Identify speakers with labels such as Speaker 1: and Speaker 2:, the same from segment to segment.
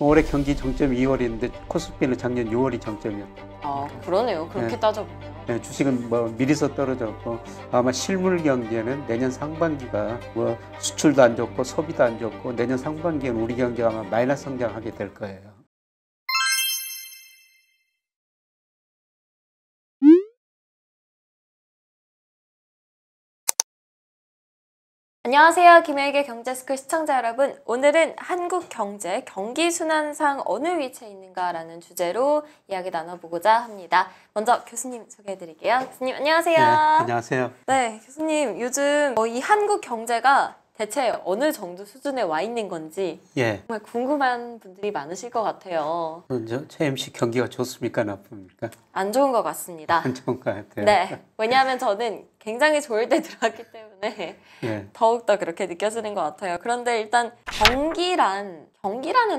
Speaker 1: 올해 경기 정점이 2월인데 코스피는 작년 6월이 정점이었다.
Speaker 2: 아, 그러네요. 그렇게
Speaker 1: 네.
Speaker 2: 따져보면.
Speaker 1: 네, 주식은 뭐 미리서 떨어졌고 아마 실물 경제는 내년 상반기가 뭐 수출도 안 좋고 소비도 안 좋고 내년 상반기에는 우리 경제가 아마 마이너스 성장하게 될 거예요.
Speaker 2: 안녕하세요. 김혜익의 경제스쿨 시청자 여러분. 오늘은 한국 경제 경기 순환상 어느 위치에 있는가라는 주제로 이야기 나눠보고자 합니다. 먼저 교수님 소개해드릴게요. 교수님 안녕하세요.
Speaker 1: 네, 안녕하세요.
Speaker 2: 네, 교수님 요즘 이 한국 경제가 대체 어느 정도 수준에 와 있는 건지 정말 궁금한 분들이 많으실 것 같아요.
Speaker 1: 최 MC 경기가 좋습니까, 나쁩니까?
Speaker 2: 안 좋은 것 같습니다.
Speaker 1: 안 좋은 것 같아요.
Speaker 2: 네, 왜냐하면 저는 굉장히 좋을 때 들어왔기 때문에 더욱더 그렇게 느껴지는 것 같아요. 그런데 일단 경기라는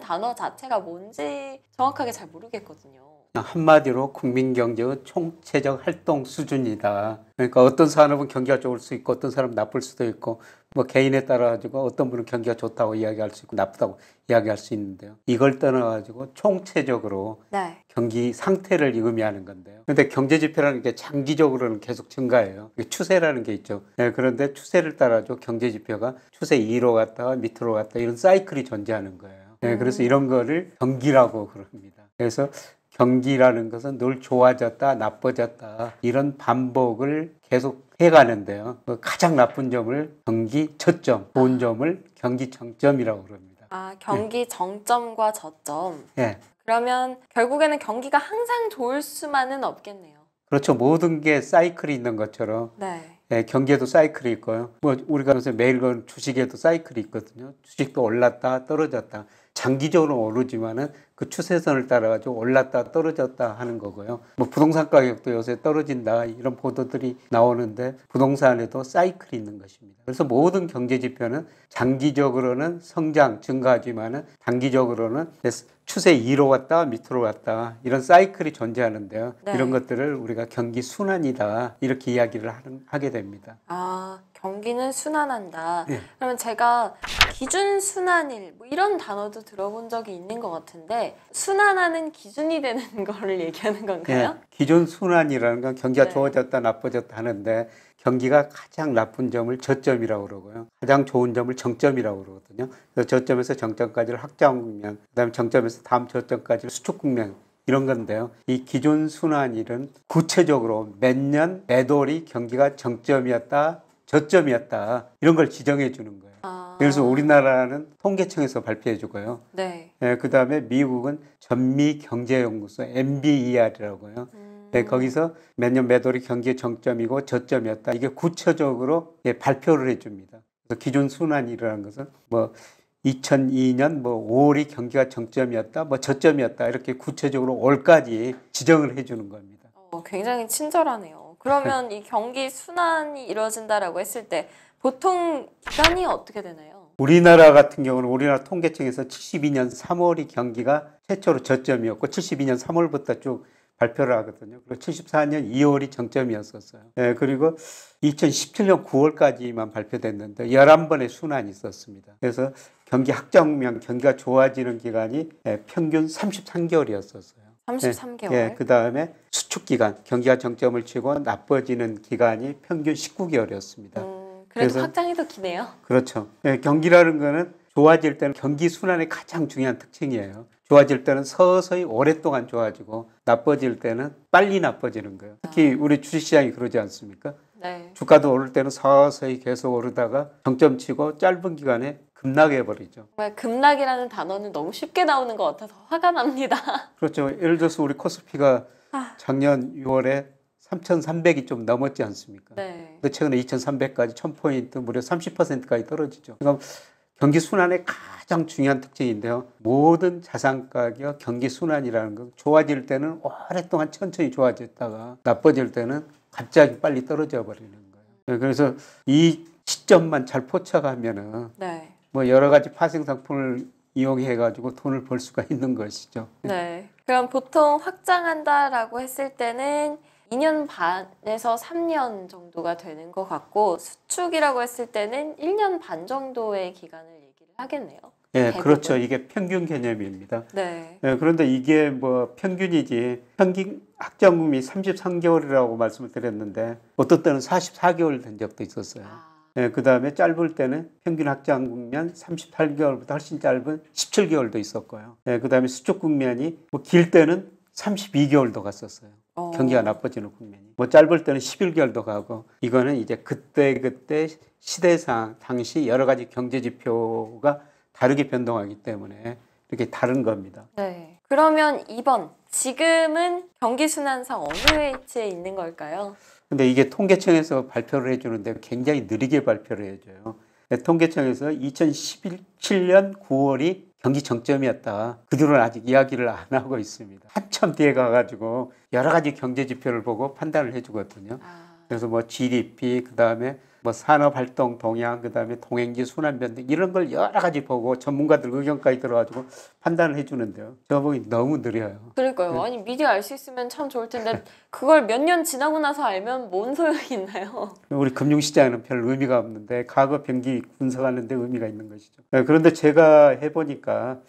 Speaker 2: 단어 자체가 뭔지 정확하게 잘 모르겠거든요.
Speaker 1: 한마디로 국민 경제의 총체적 활동 수준이다. 그러니까 어떤 산업은 경기가 좋을 수 있고 어떤 사람은 나쁠 수도 있고 뭐 개인에 따라 가지고 어떤 분은 경기가 좋다고 이야기할 수 있고 나쁘다고 이야기할 수 있는데요. 이걸 떠나가지고 총체적으로 경기 상태를 의미하는 건데요. 그런데 경제 지표라는 게 장기적으로는 계속 증가해요. 추세라는 게 있죠. 그런데 추세를 따라서 경제 지표가 추세 2로 갔다가 밑으로 갔다 이런 사이클이 존재하는 거예요. 그래서 이런 거를 경기라고 그럽니다. 그래서 경기라는 것은 늘 좋아졌다 나빠졌다 이런 반복을 계속 해가는데요. 가장 나쁜 점을 경기 저점, 좋은 점을 경기 정점이라고 그럽니다.
Speaker 2: 아, 경기 정점과 저점. 그러면 결국에는 경기가 항상 좋을 수만은 없겠네요.
Speaker 1: 그렇죠. 모든 게 사이클이 있는 것처럼 경기에도 사이클이 있고요. 뭐 우리가 요새 매일 건 주식에도 사이클이 있거든요. 주식도 올랐다 떨어졌다. 장기적으로 오르지만은 그 추세선을 따라가지고 올랐다 떨어졌다 하는 거고요. 뭐 부동산 가격도 요새 떨어진다 이런 보도들이 나오는데 부동산에도 사이클이 있는 것입니다. 그래서 모든 경제 지표는 장기적으로는 성장 증가하지만은 단기적으로는 추세 2로 갔다 밑으로 갔다 이런 사이클이 존재하는데요. 이런 것들을 우리가 경기 순환이다 이렇게 이야기를 하게 됩니다.
Speaker 2: 아, 경기는 순환한다. 그러면 제가 기준 순환일 뭐 이런 단어도 들어본 적이 있는 것 같은데 순환하는 기준이 되는 거를 얘기하는 건가요?
Speaker 1: 기준 순환이라는 건 경기가 좋아졌다 나빠졌다 하는데 경기가 가장 나쁜 점을 저점이라고 그러고요. 가장 좋은 점을 정점이라고 그러거든요. 그래서 저점에서 정점까지를 확장 국면, 그다음에 정점에서 다음 저점까지를 수축 국면 이런 건데요. 이 기준 순환일은 구체적으로 몇 년, 몇 월이 경기가 정점이었다, 저점이었다 이런 걸 지정해 주는 거예요. 그래서 우리나라는 통계청에서 발표해 주고요. 그다음에 미국은 전미경제연구소 MBER이라고요. 거기서 몇 년 몇 월이 경기의 정점이고 저점이었다. 이게 구체적으로 발표를 해줍니다. 그래서 기준 순환이라는 것은 뭐 2002년 뭐 5월이 경기가 정점이었다, 뭐 저점이었다 이렇게 구체적으로 월까지 지정을 해주는 겁니다.
Speaker 2: 굉장히 친절하네요. 그러면 이 경기 순환이 이루어진다라고 했을 때 보통 기간이 어떻게 되나요?
Speaker 1: 우리나라 같은 경우는 우리나라 통계청에서 72년 3월이 경기가 최초로 저점이었고 72년 3월부터 쭉 발표를 하거든요. 그리고 74년 2월이 정점이었었어요. 그리고 2017년 9월까지만 발표됐는데 11번의 순환이 있었습니다. 그래서 경기 확정면 경기가 좋아지는 기간이 평균 33개월이었었어요.
Speaker 2: 33개월.
Speaker 1: 그 다음에 수축 기간, 경기가 정점을 치고 나빠지는 기간이 평균 19개월이었습니다.
Speaker 2: 그래서 확장이 더 기네요.
Speaker 1: 그렇죠. 경기라는 거는 좋아질 때는 경기 순환의 가장 중요한 특징이에요. 좋아질 때는 서서히 오랫동안 좋아지고 나빠질 때는 빨리 나빠지는 거예요. 특히 우리 주식시장이 그러지 않습니까? 주가도 오를 때는 서서히 계속 오르다가 정점 치고 짧은 기간에 급락해버리죠.
Speaker 2: 정말 급락이라는 단어는 너무 쉽게 나오는 것 같아서 화가 납니다.
Speaker 1: 그렇죠. 예를 들어서 우리 코스피가 작년 6월에 3,300이 좀 넘었지 않습니까? 근데 최근에 2,300까지 1,000포인트 무려 30%까지 떨어지죠. 그러니까 경기 순환의 가장 중요한 특징인데요. 모든 자산 가격 경기 순환이라는 건 좋아질 때는 오랫동안 천천히 좋아졌다가 나빠질 때는 갑자기 빨리 떨어져 버리는 거예요. 그래서 이 시점만 잘 포착하면은 뭐 여러 가지 파생 상품을 이용해 가지고 돈을 벌 수가 있는 것이죠.
Speaker 2: 그럼 보통 확장한다라고 했을 때는 2년 반에서 3년 정도가 되는 것 같고 수축이라고 했을 때는 1년 반 정도의 기간을 얘기를 하겠네요.
Speaker 1: 예,
Speaker 2: 대부분.
Speaker 1: 그렇죠. 이게 평균 개념입니다.
Speaker 2: 네.
Speaker 1: 예, 그런데 이게 뭐 평균이지 평균 학자금이 33개월이라고 말씀을 드렸는데 어떤 때는 44개월 된 적도 있었어요. 예, 그 다음에 짧을 때는 평균 학자금면 38개월보다 훨씬 짧은 17개월도 있었고요. 예, 그 다음에 수축 국면이 뭐 길 때는 32개월도 갔었어요. 경기가 나빠지는 국면이. 뭐 짧을 때는 11개월도 가고 이거는 이제 그때 시대상 당시 여러 가지 경제 지표가 다르게 변동하기 때문에 이렇게 다른 겁니다.
Speaker 2: 네. 그러면 2번. 지금은 경기 순환상 어느 위치에 있는 걸까요?
Speaker 1: 근데 이게 통계청에서 발표를 해주는데 굉장히 느리게 발표를 해줘요. 통계청에서 2017년 9월이 경기 정점이었다. 그 뒤로는 아직 이야기를 안 하고 있습니다. 한참 뒤에 가가지고 여러 가지 경제 지표를 보고 판단을 해주거든요. 그래서 뭐 GDP, 그 다음에 뭐 산업활동 동향, 그 다음에 동행지 순환 변동 이런 걸 여러 가지 보고 전문가들 의견까지 들어가지고 판단을 해주는데요. 저 보기 너무 느려요.
Speaker 2: 그러니까요.
Speaker 1: 네.
Speaker 2: 아니 미리 알 수 있으면 참 좋을 텐데 그걸 몇 년 지나고 나서 알면 뭔 소용이 있나요?
Speaker 1: 우리 금융시장에는 별 의미가 없는데 과거 변기 분석하는 데 의미가 있는 것이죠. 그런데 제가 해보니까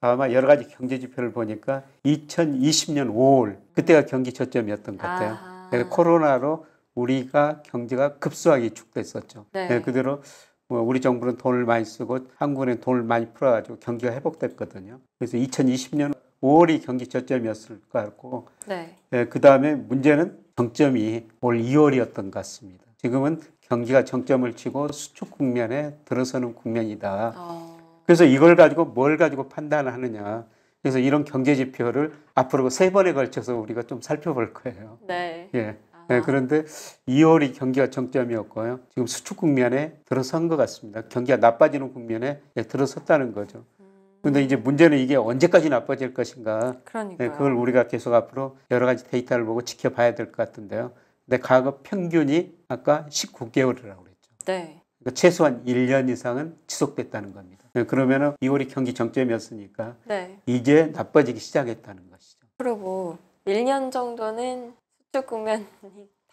Speaker 1: 아마 여러 가지 경제 지표를 보니까 2020년 5월 그때가 경기 저점이었던 것 같아요. 코로나로 우리가 경제가 급수하게 위축됐었죠.
Speaker 2: 네.
Speaker 1: 그대로 뭐 우리 정부는 돈을 많이 쓰고 한국은행 돈을 많이 풀어가지고 경기가 회복됐거든요. 그래서 2020년 5월이 경기 저점이었을 것 같고
Speaker 2: 네.
Speaker 1: 그 다음에 문제는 정점이 올 2월이었던 것 같습니다. 지금은 경기가 정점을 치고 수축 국면에 들어서는 국면이다. 그래서 이걸 가지고 뭘 가지고 판단하느냐. 그래서 이런 경제 지표를 앞으로 3번에 걸쳐서 우리가 좀 살펴볼 거예요.
Speaker 2: 네.
Speaker 1: 예. 네, 그런데 2월이 경기가 정점이었고요. 지금 수축 국면에 들어선 것 같습니다. 경기가 나빠지는 국면에 들어섰다는 거죠. 그런데 이제 문제는 이게 언제까지 나빠질 것인가.
Speaker 2: 그러니까요.
Speaker 1: 네, 그걸 우리가 계속 앞으로 여러 가지 데이터를 보고 지켜봐야 될 것 같은데요. 근데 과거 평균이 아까 19개월이라고 그랬죠.
Speaker 2: 네.
Speaker 1: 그러니까 최소한 1년 이상은 지속됐다는 겁니다. 네, 그러면 2월이 경기 정점이었으니까
Speaker 2: 네.
Speaker 1: 이제 나빠지기 시작했다는 것이죠.
Speaker 2: 그리고 1년 정도는 수축 국면이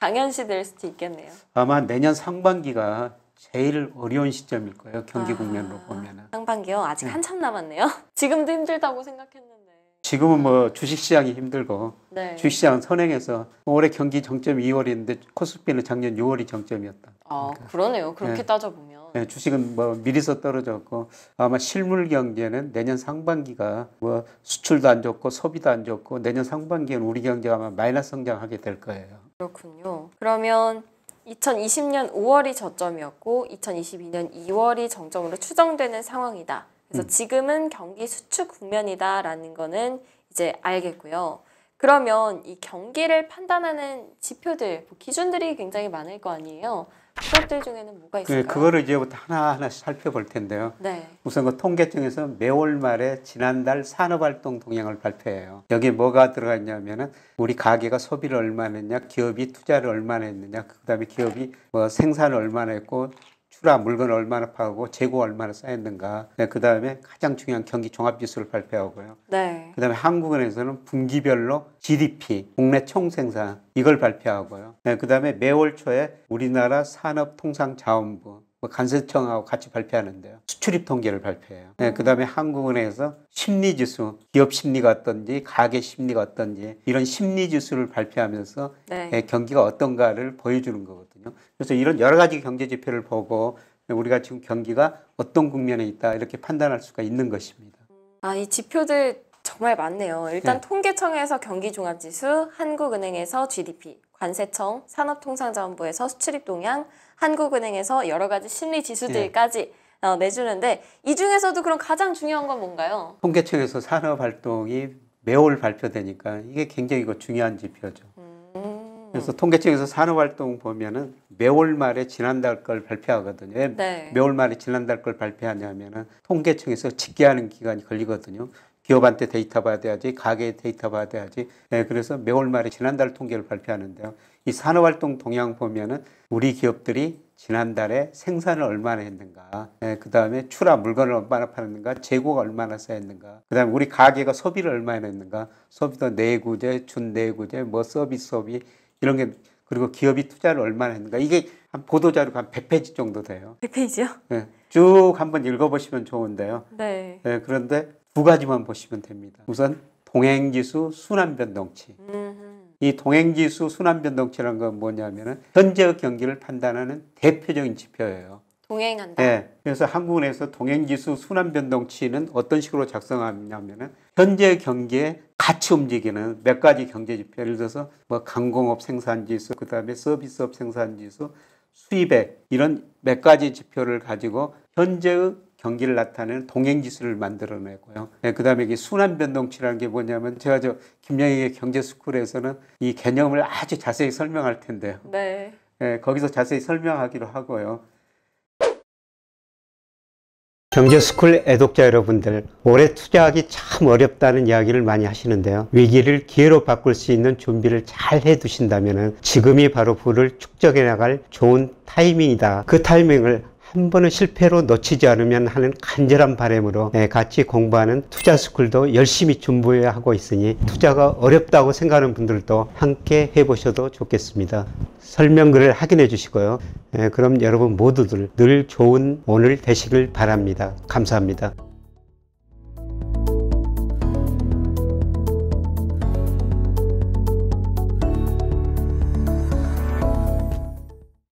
Speaker 2: 당연시 될 수도 있겠네요.
Speaker 1: 아마 내년 상반기가 제일 어려운 시점일 거예요. 경기 국면으로 보면은.
Speaker 2: 상반기요? 아직 한참 남았네요. 지금도 힘들다고 생각했는데.
Speaker 1: 지금은 뭐 주식시장이 힘들고
Speaker 2: 네.
Speaker 1: 주식시장은 선행해서 올해 경기 정점이 2월인데 코스피는 작년 6월이 정점이었다.
Speaker 2: 그러네요. 그렇게
Speaker 1: 네.
Speaker 2: 따져보면.
Speaker 1: 네, 주식은 뭐 미리서 떨어졌고 아마 실물 경제는 내년 상반기가 뭐 수출도 안 좋고 소비도 안 좋고 내년 상반기에는 우리 경제가 아마 마이너스 성장하게 될 거예요.
Speaker 2: 그렇군요. 그러면 2020년 5월이 저점이었고 2022년 2월이 정점으로 추정되는 상황이다. 그래서 지금은 경기 수축 국면이다라는 거는 이제 알겠고요. 그러면 이 경기를 판단하는 지표들, 기준들이 굉장히 많을 거 아니에요. 그것들 중에는 뭐가 있을까요?
Speaker 1: 그거를 이제부터 하나하나씩 살펴볼 텐데요.
Speaker 2: 네.
Speaker 1: 우선 그 통계청에서 매월 말에 지난달 산업활동 동향을 발표해요. 여기에 뭐가 들어가 있냐면은 우리 가게가 소비를 얼마나 했냐, 기업이 투자를 얼마나 했느냐, 그다음에 기업이 뭐 생산을 얼마나 했고 출하 물건을 얼마나 파고 재고가 얼마나 쌓였는가. 네, 그다음에 가장 중요한 경기 종합지수를 발표하고요.
Speaker 2: 네.
Speaker 1: 그다음에 한국은행에서는 분기별로 GDP, 국내 총생산 이걸 발표하고요. 네, 그다음에 매월 초에 우리나라 산업통상자원부 간세청하고 같이 발표하는데요. 수출입 통계를 발표해요. 네, 그다음에 한국은행에서 심리지수, 기업 심리가 어떤지, 가게 심리가 어떤지 이런 심리지수를 발표하면서
Speaker 2: 네.
Speaker 1: 경기가 어떤가를 보여주는 거거든요. 그래서 이런 여러 가지 경제 지표를 보고 우리가 지금 경기가 어떤 국면에 있다 이렇게 판단할 수가 있는 것입니다.
Speaker 2: 이 지표들 정말 많네요. 일단
Speaker 1: 네.
Speaker 2: 통계청에서 경기종합지수, 한국은행에서 GDP, 관세청, 산업통상자원부에서 수출입 동향, 한국은행에서 여러 가지 심리 지수들까지 내주는데 이 중에서도 그럼 가장 중요한 건 뭔가요?
Speaker 1: 통계청에서 산업활동이 매월 발표되니까 이게 굉장히 중요한 지표죠. 그래서 통계청에서 산업활동 보면은 매월 말에 지난달 걸 발표하거든요. 왜
Speaker 2: 네.
Speaker 1: 매월 말에 지난달 걸 발표하냐면은 통계청에서 집계하는 기간이 걸리거든요. 기업한테 데이터 받아야지, 가게 데이터 받아야지. 네, 그래서 매월 말에 지난달 통계를 발표하는데요. 이 산업활동 동향 보면은 우리 기업들이 지난달에 생산을 얼마나 했는가, 그 다음에 출하 물건을 얼마나 팔았는가, 재고가 얼마나 쌓였는가, 그 다음에 우리 가게가 소비를 얼마나 했는가, 소비도 내구재, 준내구재, 뭐 서비스 소비 이런 게 그리고 기업이 투자를 얼마나 했는가. 이게 한 보도자료가 한 100페이지 정도 돼요.
Speaker 2: 100페이지요?
Speaker 1: 네, 쭉 한번 읽어보시면 좋은데요.
Speaker 2: 네.
Speaker 1: 네, 그런데 두 가지만 보시면 됩니다. 우선 동행지수 순환변동치. 이 동행지수 순환변동치라는 건 뭐냐면은 현재의 경기를 판단하는 대표적인 지표예요.
Speaker 2: 동행한다.
Speaker 1: 네, 그래서 한국은행에서 동행지수 순환변동치는 어떤 식으로 작성하냐면은 현재 경기에 같이 움직이는 몇 가지 경제지표, 예를 들어서 뭐 강공업 생산지수, 그 다음에 서비스업 생산지수, 수입액 이런 몇 가지 지표를 가지고 현재의 경기를 나타내는 동행지수를 만들어내고요. 네, 그 다음에 이게 순환변동치라는 게 뭐냐면 제가 김영익의 경제스쿨에서는 이 개념을 아주 자세히 설명할 텐데요.
Speaker 2: 네.
Speaker 1: 네, 거기서 자세히 설명하기로 하고요.
Speaker 3: 경제스쿨 애독자 여러분들, 올해 투자하기 참 어렵다는 이야기를 많이 하시는데요. 위기를 기회로 바꿀 수 있는 준비를 잘 해두신다면 지금이 바로 부를 축적해 나갈 좋은 타이밍이다. 그 타이밍을 한 번은 실패로 놓치지 않으면 하는 간절한 바람으로 같이 공부하는 투자스쿨도 열심히 준비하고 있으니 투자가 어렵다고 생각하는 분들도 함께 해보셔도 좋겠습니다. 설명글을 확인해 주시고요. 그럼 여러분 모두들 늘 좋은 오늘 되시길 바랍니다. 감사합니다.